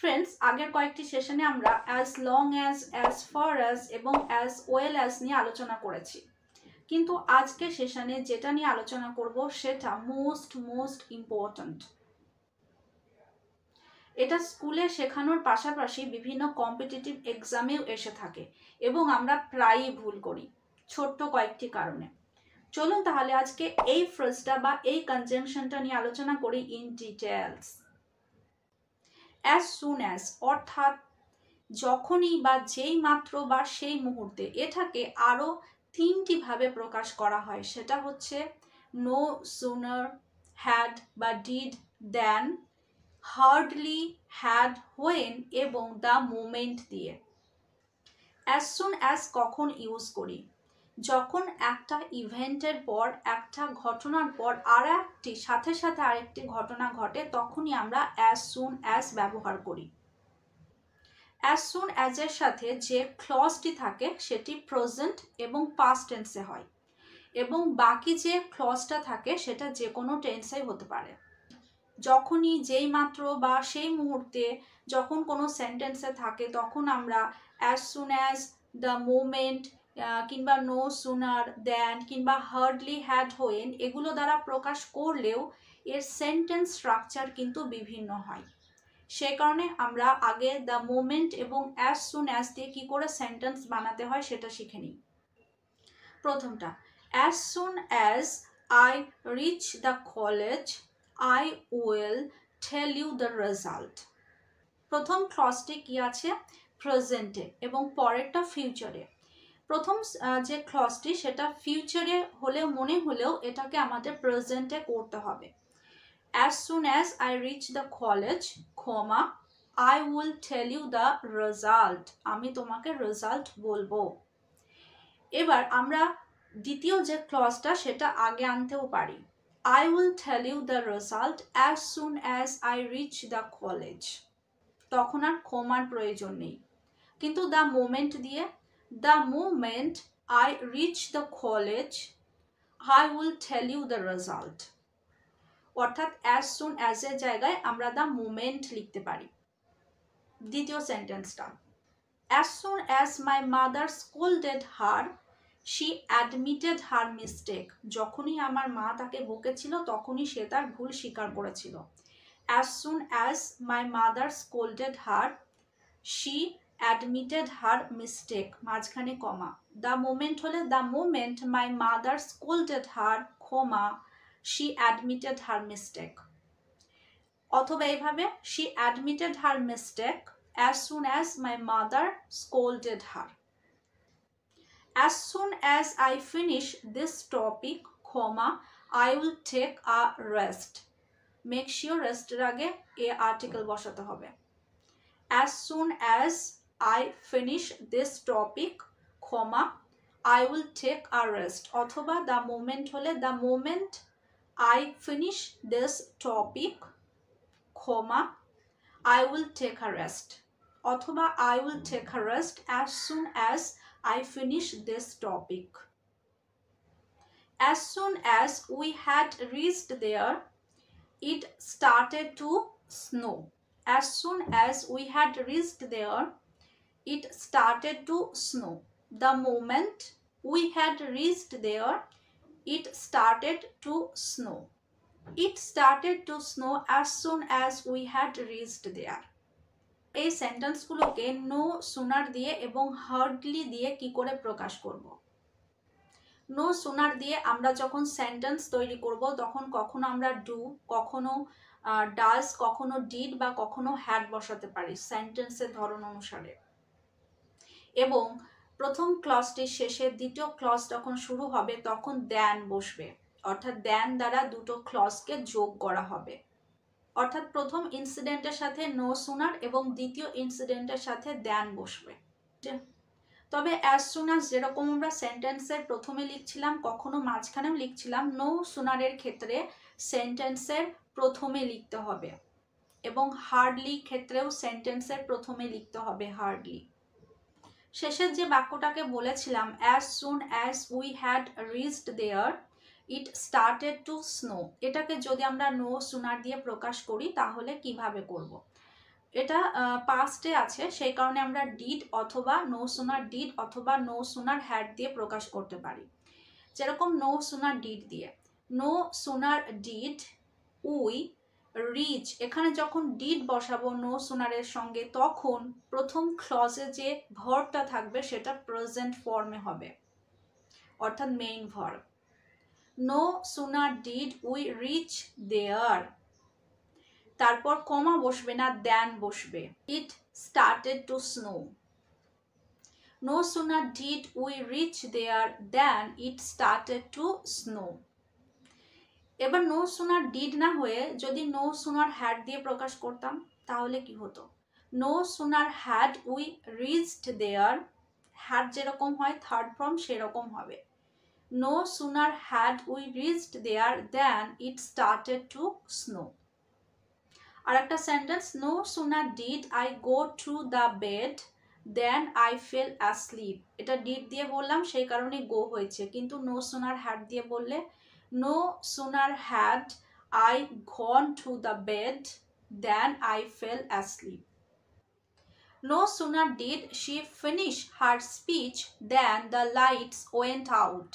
Friends, আগের কয়েকটি সেশনে আমরা as long as far as এবং অ্যাজ ওয়েল অ্যাজ নিয়ে আলোচনা করেছি, কিন্তু আজকে সেশনে যেটা নিয়ে আলোচনা করব সেটা মোস্ট ইম্পর্ট্যান্ট। এটা স্কুলে শেখানোর পাশাপাশি বিভিন্ন কম্পিটিটিভ এক্সামেও এসে থাকে এবং আমরা প্রায়ই ভুল করি ছোট্ট কয়েকটি কারণে। চলুন তাহলে আজকে এই ফ্রেজটা বা এই কনজাংশনটা নিয়ে আলোচনা করি in details. As soon as অর্থাৎ যখনই বা যেই মাত্র বা সেই মুহূর্তে, এটাকে আরও তিনটি ভাবে প্রকাশ করা হয়। সেটা হচ্ছে নো সুনার, হ্যাড বা did, then, hardly, had, when এবং দ্য মোমেন্ট দিয়ে। অ্যাজ সুন অ্যাজ কখন ইউজ করি? যখন একটা ইভেন্টের পর, একটা ঘটনার পর সাথে সাথে আরেকটি ঘটনা ঘটে, তখনই আমরা অ্যাজ সুন অ্যাজ ব্যবহার করি। অ্যাজ সুন অ্যাজ এর সাথে যে ক্লজটি থাকে সেটি প্রেজেন্ট এবং পাস্ট টেন্সে হয়, এবং বাকি যে ক্লজটা থাকে সেটা যে কোনো টেন্সেই হতে পারে। যখনই, যেই মাত্র বা সেই মুহূর্তে যখন কোনো সেন্টেন্সে থাকে তখন আমরা as soon as, the moment কিংবা নো সুনার, দেন কিংবা হার্ডলি, হ্যাড, হোয়েন এগুলো দ্বারা প্রকাশ করলেও এর সেন্টেন্স স্ট্রাকচার কিন্তু বিভিন্ন হয়। সেই কারণে আমরা আগে দ্য মোমেন্ট এবং অ্যাজ সুন অ্যাজ দিয়ে কী করে সেন্টেন্স বানাতে হয় সেটা শিখে নিই। প্রথমটা, as soon as I reach the college I will tell you the result. প্রথম ক্লজটি কি আছে? প্রেজেন্টে এবং পরেরটা ফিউচারে। প্রথম যে ক্লজটি সেটা ফিউচারে হলেও মনে হলেও এটাকে আমাদের প্রেজেন্টে করতে হবে। As soon as I reach the college, I will tell you the result. আমি তোমাকে রেজাল্ট বলবো। এবার আমরা দ্বিতীয় যে ক্লজটা সেটা আগে আনতেও পারি। I will tell you the result as soon as I reach the college. তখন আর কমার প্রয়োজন নেই, কিন্তু দ্য মোমেন্ট দিয়ে, the moment I reach the college, I will tell you the result. অর্থাৎ অ্যাজ সুন অ্যাজ এর জায়গায় আমরা দ্য মোমেন্ট লিখতে পারি। দ্বিতীয় সেন্টেন্সটা, as soon as my mother scolded her she admitted her mistake. যখনই আমার মা তাকে বকেছিল তখনই সে তার ভুল স্বীকার করেছিল। As soon as my mother scolded her she admitted her mistake, মাঝখানে কমা। দ্য মোমেন্ট হলে the moment my mother scolded her, she admitted her mistake. অথবা এইভাবে, she admitted her mistake as soon as my mother scolded her. As soon as I finish this topic, I will take a rest. Make sure rest এর আগে a article বসাতে হবে। As soon as I finish this topic, I will take a rest. অথবা the moment হলে the moment I finish this topic, I will take a rest. অথবা I will take a rest as soon as I finish this topic. As soon as we had reached there, it started to snow. As soon as we had reached there, it started to snow. The moment we had reached there, it started to snow. It started to snow as soon as we had reached there. এই সেন্টেন্সগুলোকে no sooner দিয়ে এবং hardly দিয়ে কি করে প্রকাশ করব? No sooner দিয়ে আমরা যখন সেন্টেন্স তৈরি করব তখন কখনো আমরা ডু, কখনো ডাজ, কখনো ডিড বা কখনো হ্যাড বসাতে পারি সেন্টেন্সের ধরন অনুসারে। এবং প্রথম ক্লজটির শেষে দ্বিতীয় ক্লজ যখন শুরু হবে তখন দেন বসবে, অর্থাৎ দেন দ্বারা দুটো ক্লজকে যোগ করা হবে। অর্থাৎ প্রথম ইনসিডেন্টের সাথে নো সুনার এবং দ্বিতীয় ইনসিডেন্টের সাথে দেন বসবে। তবে অ্যাজ সুন অ্যাজ যেরকম আমরা সেন্টেন্সের প্রথমে লিখছিলাম, কখনো মাঝখানেও লিখছিলাম, নো সুনারের ক্ষেত্রে সেন্টেন্সের প্রথমে লিখতে হবে এবং হার্ডলি ক্ষেত্রেও সেন্টেন্সের প্রথমে লিখতে হবে হার্ডলি। শেষের যে বাক্যটাকে বলেছিলাম, as soon as we had reached there it started to snow, এটাকে যদি আমরা নো সুনার দিয়ে প্রকাশ করি তাহলে কিভাবে করব? এটা পাস্টে আছে, সেই কারণে আমরা ডিড অথবা নো সুনার ডিড অথবা নো সুনার হ্যাড দিয়ে প্রকাশ করতে পারি। যেরকম নো সুনার ডিড দিয়ে, no sooner did we reach, এখানে যখন ডিড বসাবো নো সুনারের সঙ্গে, তখন প্রথম ক্লজে যে ভার্বটা থাকবে সেটা প্রেজেন্ট ফর্মে হবে, অর্থাৎ main verb. No sooner did we reach there, তারপর কমা বসবে না, দেন বসবে। It started to snow. No sooner did we reach there than it started to snow. এবার no sooner did না হয়ে যদি no sooner had দিয়ে প্রকাশ করতাম তাহলে কি হতো? No sooner had we reached there, had যেরকম হয় থার্ড ফর্ম সেরকম হবে। No sooner had we reached there than it started to snow. আর একটা sentence, no sooner did I go to the bed then I fell asleep. এটা did দিয়ে বললাম সেই কারণে go হয়েছে, কিন্তু no sooner had দিয়ে বললে no sooner had I gone to the bed then I fell asleep. No sooner did she finish her speech than the lights went out.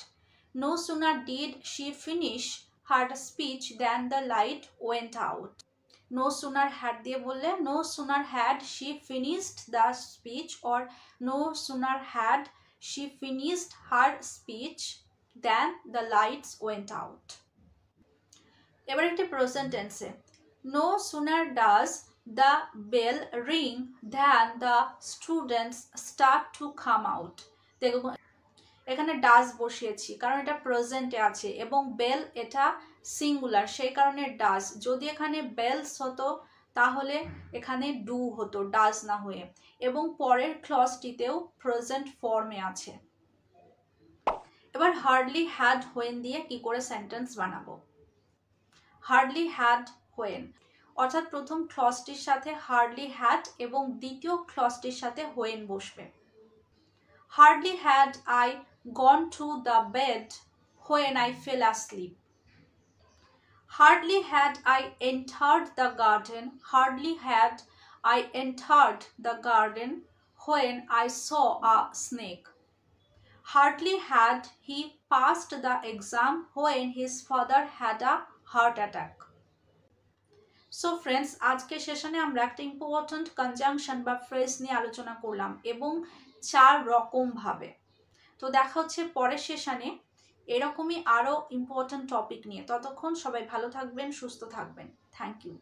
No sooner did she finish her speech than the light went out. No sooner had দিয়ে বললে no sooner had she finished the speech or no sooner had she finished her speech than the lights went out. এবার একটি present টেন্সে, no sooner does the bell ring than the students start to come out. দেখো এখানে does বসিয়েছি কারণ এটা প্রেজেন্টে আছে এবং বেল এটা সিঙ্গুলার, সেই কারণে ডাজ। যদি এখানে বেলস হতো তাহলে এখানে ডু হতো, ডাজ না হয়ে, এবং পরের ক্লজটিতেও প্রেজেন্ট ফর্মে আছে। এবার হার্ডলি হ্যাড হোয়েন দিয়ে কি করে সেন্টেন্স বানাবো। হার্ডলি হ্যাড হোয়েন, অর্থাৎ প্রথম ক্লজটির সাথে হার্ডলি হ্যাড এবং দ্বিতীয় ক্লজটির সাথে হোয়েন বসবে। Hardly had I gone to the bed when I fell asleep. Hardly had I entered the garden. Hardly had I entered the garden when I saw a snake. Hardly had he passed the exam when his father had a heart attack. So friends, আজকে সেশনে আমরা একটা important conjunction বা phrase নিয়ে আলোচনা করলাম এবং 4 রকম ভাবে। তো দেখা হচ্ছে পরের সেশনে এরকমই আরও ইম্পর্ট্যান্ট টপিক নিয়ে। ততক্ষণ সবাই ভালো থাকবেন, সুস্থ থাকবেন। Thank you.